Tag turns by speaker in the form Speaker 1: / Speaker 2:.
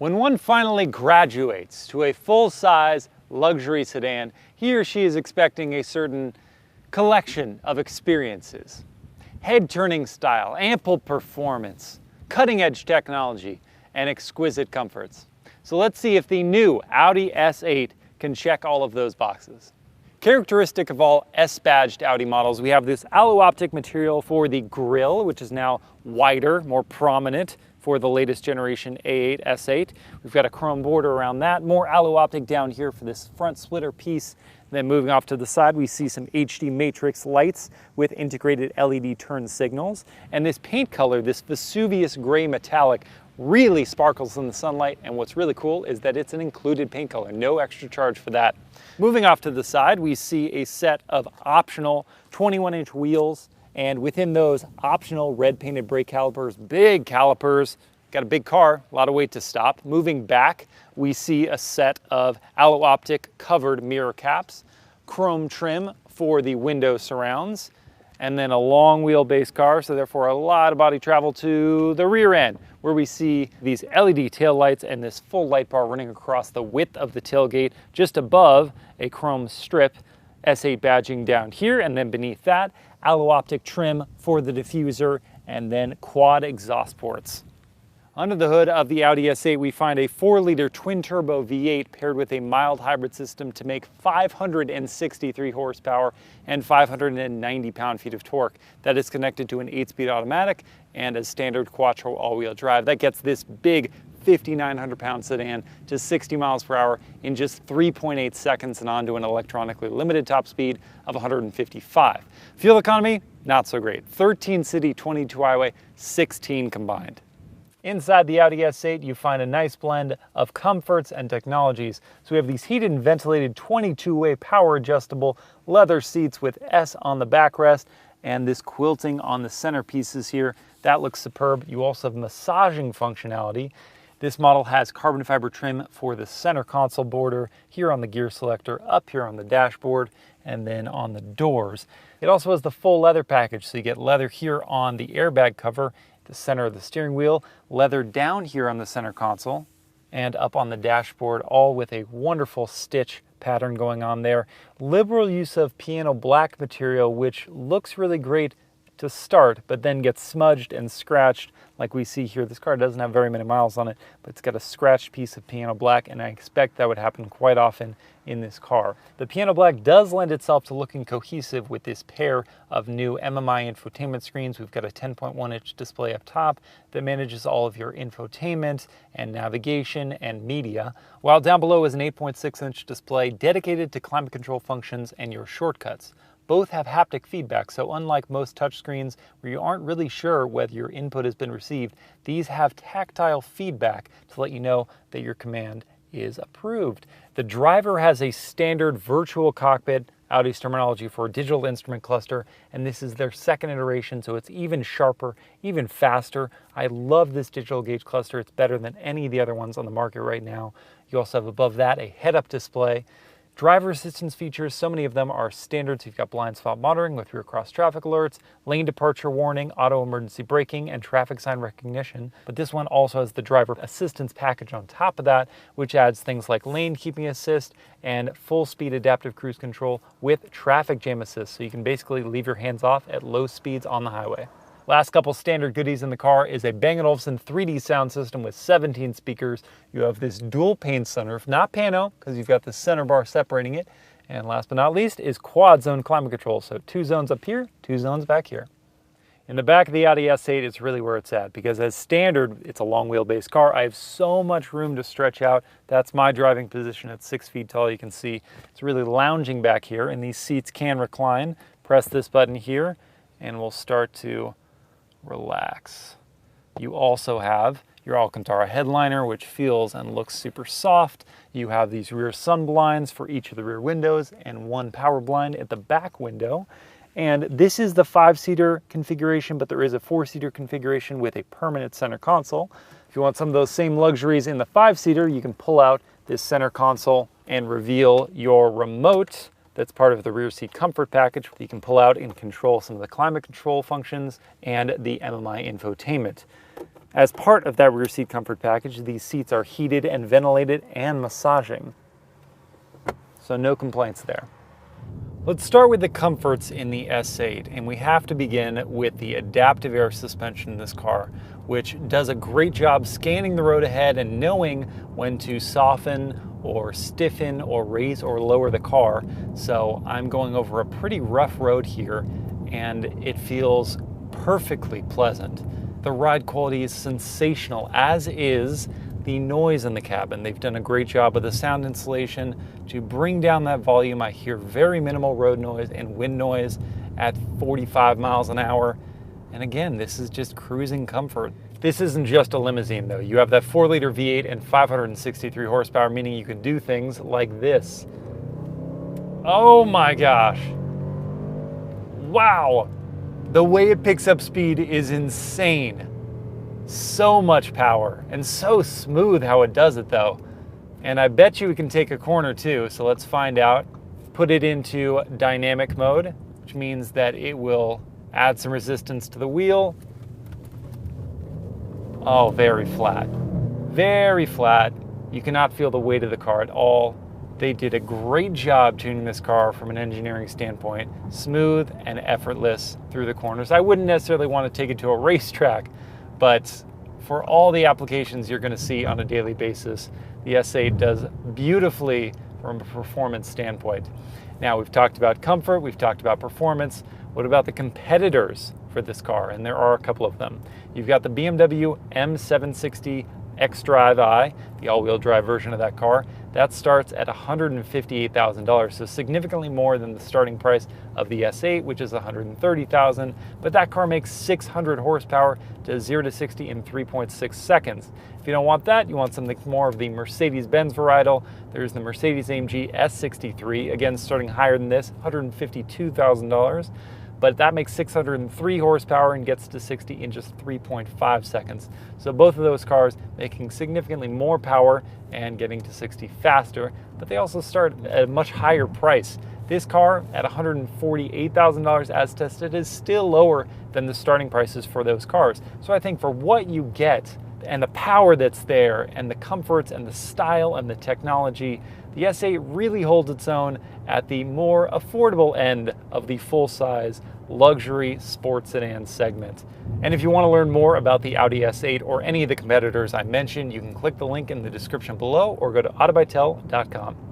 Speaker 1: When one finally graduates to a full-size luxury sedan, he or she is expecting a certain collection of experiences. Head-turning style, ample performance, cutting-edge technology, and exquisite comforts. So let's see if the new Audi S8 can check all of those boxes. Characteristic of all S-badged Audi models, we have this alu-optic material for the grille, which is now wider, more prominent for the latest generation A8, S8. We've got a chrome border around that, more alu-optic down here for this front splitter piece. Then moving off to the side, we see some HD matrix lights with integrated LED turn signals. And this paint color, this Vesuvius gray metallic, really sparkles in the sunlight, and what's really cool is that it's an included paint color, no extra charge for that. Moving off to the side, we see a set of optional 21-inch wheels, and within those optional red painted brake calipers, big calipers, got a big car, a lot of weight to stop. Moving back, we see a set of alu-optic covered mirror caps, chrome trim for the window surrounds, and then a long wheelbase car, so therefore a lot of body travel to the rear end, where we see these LED tail lights and this full light bar running across the width of the tailgate, just above a chrome strip, S8 badging down here, and then beneath that, alu-optic trim for the diffuser, and then quad exhaust ports. Under the hood of the Audi S8, we find a 4-liter twin-turbo V8 paired with a mild hybrid system to make 563 horsepower and 590 pound-feet of torque. That is connected to an 8-speed automatic and a standard quattro all-wheel drive. That gets this big 5,900-pound sedan to 60 miles per hour in just 3.8 seconds and onto an electronically limited top speed of 155. Fuel economy, not so great. 13 city, 22 highway, 16 combined. Inside the Audi S8, you find a nice blend of comforts and technologies. So we have these heated and ventilated 22-way power adjustable leather seats with S on the backrest and this quilting on the centerpieces here. That looks superb. You also have massaging functionality. This model has carbon fiber trim for the center console border, here on the gear selector, up here on the dashboard, and then on the doors. It also has the full leather package, so you get leather here on the airbag cover, the center of the steering wheel, leather down here on the center console, and up on the dashboard, all with a wonderful stitch pattern going on there. Liberal use of piano black material, which looks really great to start, but then gets smudged and scratched like we see here. This car doesn't have very many miles on it, but it's got a scratched piece of piano black, and I expect that would happen quite often in this car. The piano black does lend itself to looking cohesive with this pair of new MMI infotainment screens. We've got a 10.1-inch display up top that manages all of your infotainment and navigation and media, while down below is an 8.6-inch display dedicated to climate control functions and your shortcuts. Both have haptic feedback, so unlike most touchscreens where you aren't really sure whether your input has been received, these have tactile feedback to let you know that your command is approved. The driver has a standard virtual cockpit, Audi's terminology for a digital instrument cluster, and this is their second iteration, so it's even sharper, even faster. I love this digital gauge cluster. It's better than any of the other ones on the market right now. You also have above that a head-up display. Driver assistance features, so many of them are standard, so you've got blind spot monitoring with rear cross traffic alerts, lane departure warning, auto emergency braking, and traffic sign recognition. But this one also has the driver assistance package on top of that, which adds things like lane keeping assist and full speed adaptive cruise control with traffic jam assist, so you can basically leave your hands off at low speeds on the highway. Last couple standard goodies in the car is a Bang & Olufsen 3D sound system with 17 speakers. You have this dual pane sunroof, not pano, because you've got the center bar separating it. And last but not least is quad zone climate control. So 2 zones up here, 2 zones back here. In the back of the Audi S8 is really where it's at, because as standard, it's a long wheelbase car. I have so much room to stretch out. That's my driving position at 6 feet tall. You can see it's really lounging back here, and these seats can recline. Press this button here, and we'll start to relax. You also have your Alcantara headliner, which feels and looks super soft. You have these rear sun blinds for each of the rear windows and one power blind at the back window. And this is the 5-seater configuration, but there is a 4-seater configuration with a permanent center console. If you want some of those same luxuries in the 5-seater, you can pull out this center console and reveal your remote. That's part of the rear seat comfort package. You can pull out and control some of the climate control functions and the MMI infotainment. As part of that rear seat comfort package, these seats are heated and ventilated and massaging. So no complaints there. Let's start with the comforts in the S8, and we have to begin with the adaptive air suspension in this car, which does a great job scanning the road ahead and knowing when to soften or stiffen or raise or lower the car. So I'm going over a pretty rough road here, and it feels perfectly pleasant. The ride quality is sensational, as is the noise in the cabin. They've done a great job with the sound insulation to bring down that volume. I hear very minimal road noise and wind noise at 45 miles an hour. And again, this is just cruising comfort. This isn't just a limousine though. You have that 4-liter V8 and 563 horsepower, meaning you can do things like this. Oh my gosh. Wow. The way it picks up speed is insane. So much power and so smooth how it does it though. And I bet you it can take a corner too, so let's find out. Put it into dynamic mode, which means that it will add some resistance to the wheel. Oh, very flat. Very flat. You cannot feel the weight of the car at all. They did a great job tuning this car from an engineering standpoint. Smooth and effortless through the corners. I wouldn't necessarily want to take it to a racetrack, but for all the applications you're going to see on a daily basis, the S8 does beautifully from a performance standpoint. Now, we've talked about comfort, we've talked about performance. What about the competitors for this car? And there are a couple of them. You've got the BMW M760 xDrive i, the all-wheel drive version of that car. That starts at $158,000, so significantly more than the starting price of the S8, which is $130,000. But that car makes 600 horsepower to 0 to 60 in 3.6 seconds. If you don't want that, you want something more of the Mercedes-Benz varietal, there's the Mercedes-AMG S63, again starting higher than this, $152,000. But that makes 603 horsepower and gets to 60 in just 3.5 seconds. So both of those cars making significantly more power and getting to 60 faster, but they also start at a much higher price. This car at $148,000 as tested is still lower than the starting prices for those cars. So I think for what you get and the power that's there and the comforts and the style and the technology, the S8 really holds its own at the more affordable end of the full-size luxury sports sedan segment. And if you want to learn more about the Audi S8 or any of the competitors I mentioned, you can click the link in the description below or go to autobytel.com.